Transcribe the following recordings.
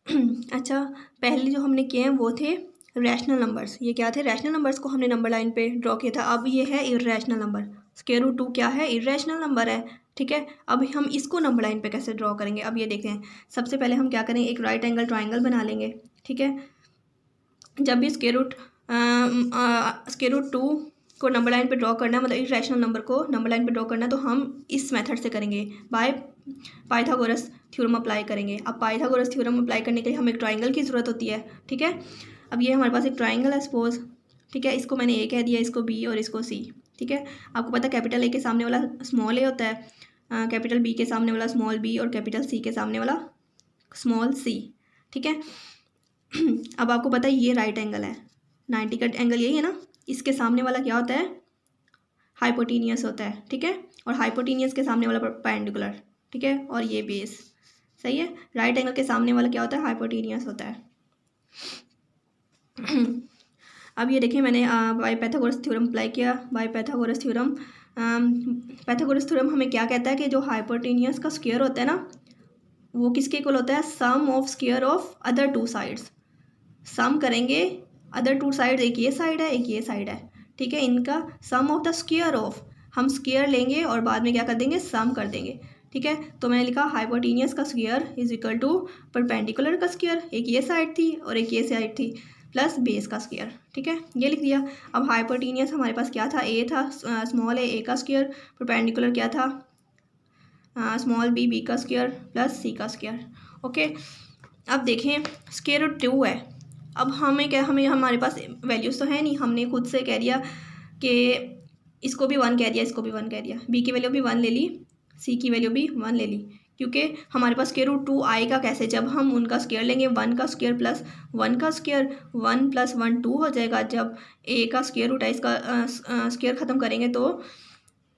अच्छा, पहले जो हमने किए हैं वो थे रैशनल नंबर्स। ये क्या थे? रैशनल नंबर्स को हमने नंबर लाइन पे ड्रॉ किया था। अब ये है इर्रेशनल नंबर। स्क्वायर रूट 2 क्या है? इर्रेशनल नंबर है। ठीक है, अब हम इसको नंबर लाइन पे कैसे ड्रॉ करेंगे? अब ये देखते हैं। सबसे पहले हम क्या करेंगे, एक राइट एंगल ट्राइंगल बना लेंगे। ठीक है, जब भी स्क्वायर रूट 2 को नंबर लाइन पे ड्रॉ करना है, मतलब इर्रेशनल नंबर को नंबर लाइन पे ड्रॉ करना है, तो हम इस मेथड से करेंगे, बाय पाइथागोरस थ्योरम अप्लाई करेंगे। अब पाइथागोरस थ्योरम अप्लाई करने के लिए हमें एक ट्राइंगल की ज़रूरत होती है। ठीक है, अब ये हमारे पास एक ट्राइंगल है सपोज। ठीक है, इसको मैंने ए कह दिया, इसको बी और इसको सी। ठीक है, आपको पता है कैपिटल ए के सामने वाला स्मॉल ए होता है, कैपिटल बी के सामने वाला स्मॉल बी और कैपिटल सी के सामने वाला स्मॉल सी। ठीक है, अब आपको पता है ये राइट एंगल है, 90 का एंगल यही है ना। इसके सामने वाला क्या होता है? हाइपोटेनियस होता है। ठीक है, और हाइपोटेनियस के सामने वाला परपेंडिकुलर। ठीक है, और ये बेस। सही है, राइट एंगल के सामने वाला क्या होता है? हाइपोटेनियस होता है। अब ये देखिए, मैंने बाय पाइथागोरस थ्योरम अप्लाई किया। By Pythagoras theorem, Pythagoras theorem हमें क्या कहता है कि जो हाइपोटेनियस का स्क्वायर होता है ना, वो किसके इक्वल होता है? Sum of square of other two sides. Sum करेंगे अदर टू साइड, एक ये साइड है एक ये साइड है। ठीक है, इनका सम ऑफ द स्क्वायर ऑफ, हम स्क्वायर लेंगे और बाद में क्या कर देंगे? सम कर देंगे। ठीक है, तो मैंने लिखा हाइपोटेनियस का square is equal to perpendicular का स्क्वायर, एक ये साइड थी और एक ये साइड थी, प्लस बेस का स्क्वायर। ठीक है, ये लिख दिया। अब हाइपोटेनियस हमारे पास क्या था? ए था, स्मॉल ए का स्क्वायर, परपेंडिकुलर क्या था? स्मॉल बी बी का स्क्वायर प्लस सी का स्क्वायर। ओके, अब देखें स्क्वायर रूट 2 है। अब हमें क्या, हमें हमारे पास वैल्यूज़ तो है नहीं, हमने खुद से कह दिया कि इसको भी 1 कह दिया, इसको भी 1 कह दिया, बी की वैल्यू भी 1 ले ली, सी की वैल्यू भी 1 ले ली, क्योंकि हमारे पास स्क्वायर रूट 2 आएगा कैसे? जब हम उनका स्क्वायर लेंगे, 1 का स्क्वायर प्लस 1 का स्क्वायर, 1 प्लस 1 2 हो जाएगा। जब ए का स्क्वायर रूट है, इसका स्क्वायर ख़त्म करेंगे तो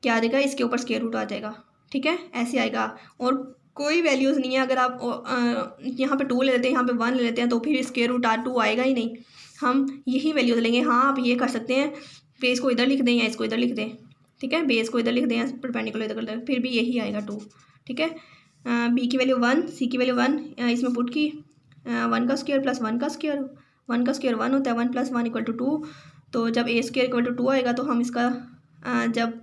क्या आ जाएगा? इसके ऊपर स्क्वायर रूट आ जाएगा। ठीक है, ऐसे आएगा। और कोई वैल्यूज़ नहीं है। अगर आप यहाँ पे 2 ले लेते हैं, यहाँ पे 1 ले लेते हैं, तो फिर स्क्वायर रूट 2 आएगा ही नहीं। हम यही वैल्यूज़ लेंगे। हाँ, आप ये कर सकते हैं, बेस को इधर लिख दें या इसको इधर लिख दें। ठीक है, बेस को इधर लिख दें या परपेंडिकुलर इधर कर दें, फिर भी यही आएगा 2। ठीक है, बी की वैल्यू 1, सी की वैल्यू 1, इसमें पुट की 1 का स्क्वायर प्लस 1 का स्क्वायर, 1 का स्क्वायर 1 होता है, 1 प्लस 1 इक्वल टू 2। तो जब ए स्क्वायर इक्वल टू 2 आएगा तो हम इसका जब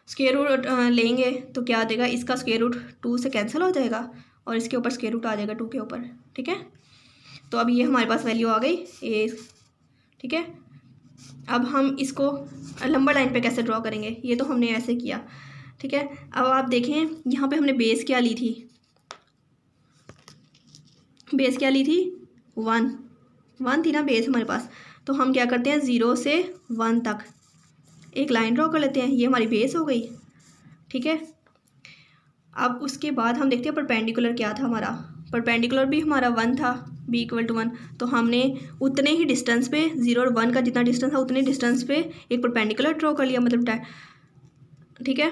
स्क्वायर रूट लेंगे तो क्या आ जाएगा? इसका स्क्वायर रूट 2 से कैंसिल हो जाएगा और इसके ऊपर स्क्वायर रूट आ जाएगा 2 के ऊपर। ठीक है, तो अब ये हमारे पास वैल्यू आ गई ए। ठीक है, अब हम इसको नंबर लाइन पे कैसे ड्रॉ करेंगे? ये तो हमने ऐसे किया। ठीक है, अब आप देखें यहाँ पे हमने बेस क्या ली थी? बेस क्या ली थी? 1 थी ना बेस हमारे पास। तो हम क्या करते हैं, 0 से 1 तक एक लाइन ड्रॉ कर लेते हैं, ये हमारी बेस हो गई। ठीक है, अब उसके बाद हम देखते हैं परपेंडिकुलर क्या था हमारा। परपेंडिकुलर भी हमारा 1 था, बी इक्वल टू 1। तो हमने उतने ही डिस्टेंस पे, 0 और 1 का जितना डिस्टेंस था उतने डिस्टेंस पे एक परपेंडिकुलर ड्रॉ कर लिया, मतलब ठीक है,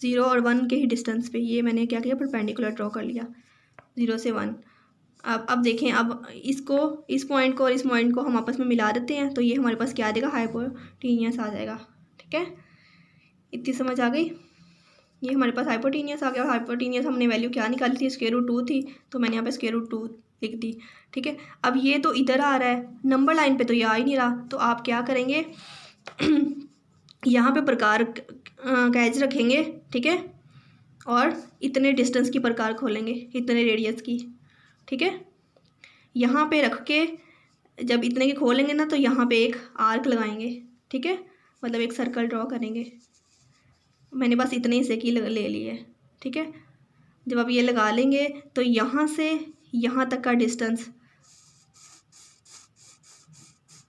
0 और 1 के ही डिस्टेंस पे ये मैंने क्या किया? परपेंडिकुलर ड्रॉ कर लिया 0 से 1। अब देखें, अब इसको, इस पॉइंट को और इस पॉइंट को हम आपस में मिला देते हैं, तो ये हमारे पास क्या आ जाएगा? हाइपोटेनियस आ जाएगा। ठीक है, इतनी समझ आ गई? ये हमारे पास हाइपोटेनियस आ गया। और हाइपोटेनियस हमने वैल्यू क्या निकाली थी? स्क्वायर रूट 2 थी, तो मैंने यहाँ पे स्क्वायर रूट 2 लिख दी। ठीक है, अब ये तो इधर आ रहा है, नंबर लाइन पे तो ये आ ही नहीं रहा, तो आप क्या करेंगे? यहाँ पे प्रकार का एज रखेंगे। ठीक है, और इतने डिस्टेंस की प्रकार खोलेंगे, इतने रेडियस की। ठीक है, यहाँ पे रख के जब इतने के खोलेंगे ना, तो यहाँ पे एक आर्क लगाएंगे। ठीक है, मतलब एक सर्कल ड्रॉ करेंगे। मैंने बस इतने हिस्से की ले ली है। ठीक है, जब आप ये लगा लेंगे तो यहाँ से यहाँ तक का डिस्टेंस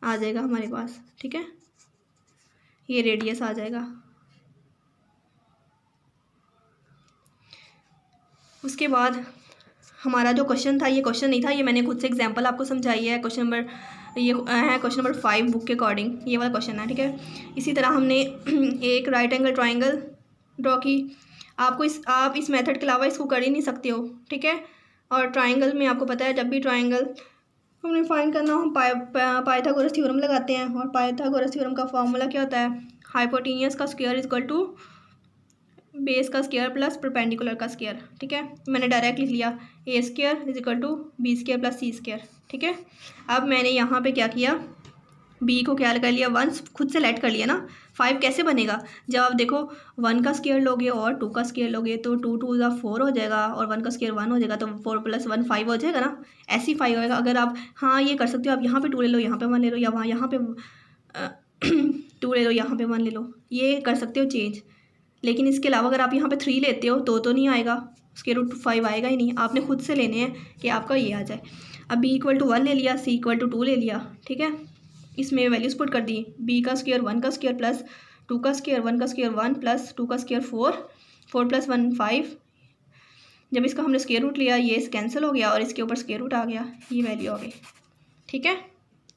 आ जाएगा हमारे पास। ठीक है, ये रेडियस आ जाएगा। उसके बाद हमारा जो क्वेश्चन था, ये क्वेश्चन नहीं था, ये मैंने खुद से एग्जांपल आपको समझाई है। क्वेश्चन नंबर, ये है क्वेश्चन नंबर 5 बुक के अकॉर्डिंग, ये वाला क्वेश्चन है। ठीक है, इसी तरह हमने एक राइट एंगल ट्राइंगल ड्रॉ की। आप इस मेथड के अलावा इसको कर ही नहीं सकते हो। ठीक है, और ट्राइंगल में आपको पता है, जब भी ट्राइंगल हमने फाइंड करना हो, हम पाइथागोरस थ्योरम लगाते हैं। और पाइथागोरस थ्योरम का फॉर्मूला क्या होता है? हाइपोटेनियस का square is equal to base का स्क्वायर प्लस परपेंडिकुलर का स्क्वायर, ठीक है। मैंने डायरेक्ट लिख लिया A square is equal to B square plus C square, ठीक है। अब मैंने यहाँ पे क्या किया, बी को क्या कर लिया, 1 खुद से लेट कर लिया ना। 5 कैसे बनेगा, जब आप देखो 1 का स्क्वायर लोगे और 2 का स्क्वायर लोगे तो 2 2 ज़ा 4 हो जाएगा और 1 का स्क्वायर 1 हो जाएगा, तो 4 + 1 5 हो जाएगा ना। ऐसी 5 होएगा। अगर आप हाँ ये कर सकते हो, आप यहाँ पे 2 ले लो, यहाँ पे 1 ले लो, या वहाँ यहाँ पे 2 ले लो, यहाँ पे 1 ले लो, ये कर सकते हो चेंज। लेकिन इसके अलावा अगर आप यहाँ पे 3 लेते हो तो नहीं आएगा, स्क्वायर रूट 5 आएगा ही नहीं। आपने खुद से लेने हैं कि आपका ये आ जाए। अब b = 1 ले लिया, c = 2 ले लिया, ठीक है। इसमें वैल्यूज पुट कर दी, b का स्क्वायर 1 का स्क्वायर प्लस 2 का स्क्वायर 1 का स्क्वायर 1 प्लस 2 का स्क्वायर 4 4 + 1 5। जब इसका हमने स्क्वायर रूट लिया ये कैंसिल हो गया और इसके ऊपर स्क्वायर रूट आ गया, ये वैल्यू आ गई, ठीक है।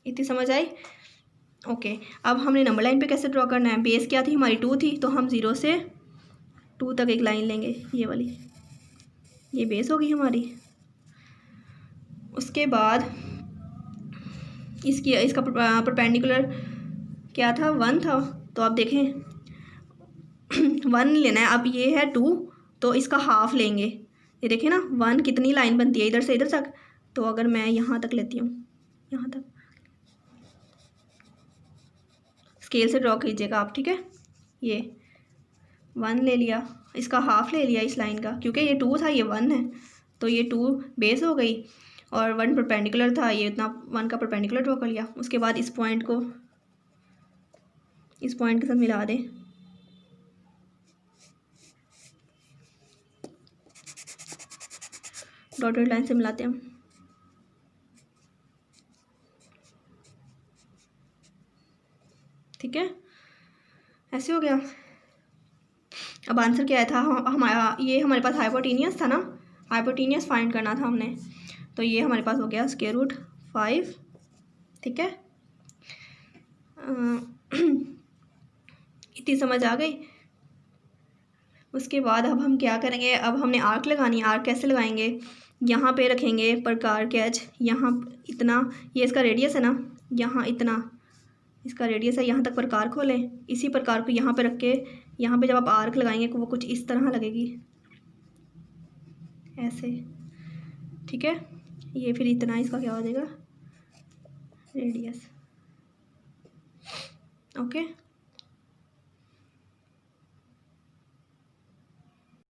इतनी समझ आई। ओके, अब हमने नंबर लाइन पे कैसे ड्रॉ करना है। बेस क्या थी हमारी 2 थी, तो हम 0 से 2 तक एक लाइन लेंगे, ये वाली, ये बेस होगी हमारी। उसके बाद इसका परपेंडिकुलर क्या था, 1 था, तो आप देखें 1 लेना है। अब ये है 2, तो इसका हाफ लेंगे। ये देखें ना 1 कितनी लाइन बनती है इधर से इधर तक, तो अगर मैं यहाँ तक लेती हूँ, यहाँ तक स्केल से ड्रॉ कीजिएगा आप, ठीक है। ये 1 ले लिया, इसका हाफ ले लिया इस लाइन का, क्योंकि ये 2 था ये 1 है, तो ये 2 बेस हो गई और 1 परपेंडिकुलर था, ये इतना 1 का परपेंडिकुलर ड्रॉ कर लिया। उसके बाद इस पॉइंट को इस पॉइंट के साथ मिला दें, डॉटेड लाइन से मिलाते हैं हम, ठीक है। ऐसे हो गया। अब आंसर क्या था हमारा, ये हमारे पास हाइपोटेनियस था ना, हाइपोटेनियस फाइंड करना था हमने, तो ये हमारे पास हो गया स्क्वायर रूट 5, ठीक है। इतनी समझ आ गई। उसके बाद अब हम क्या करेंगे, अब हमने आर्क लगानी है। आर्क कैसे लगाएंगे, यहाँ पे रखेंगे प्रकार कैच, यहाँ इतना, ये इसका रेडियस है ना, यहाँ इतना इसका रेडियस है, यहाँ तक प्रकार खोलें। इसी प्रकार को यहाँ पे रख के, यहाँ पे जब आप आर्क लगाएंगे तो वो कुछ इस तरह लगेगी, ऐसे, ठीक है। ये फिर इतना इसका क्या हो जाएगा, रेडियस, ओके।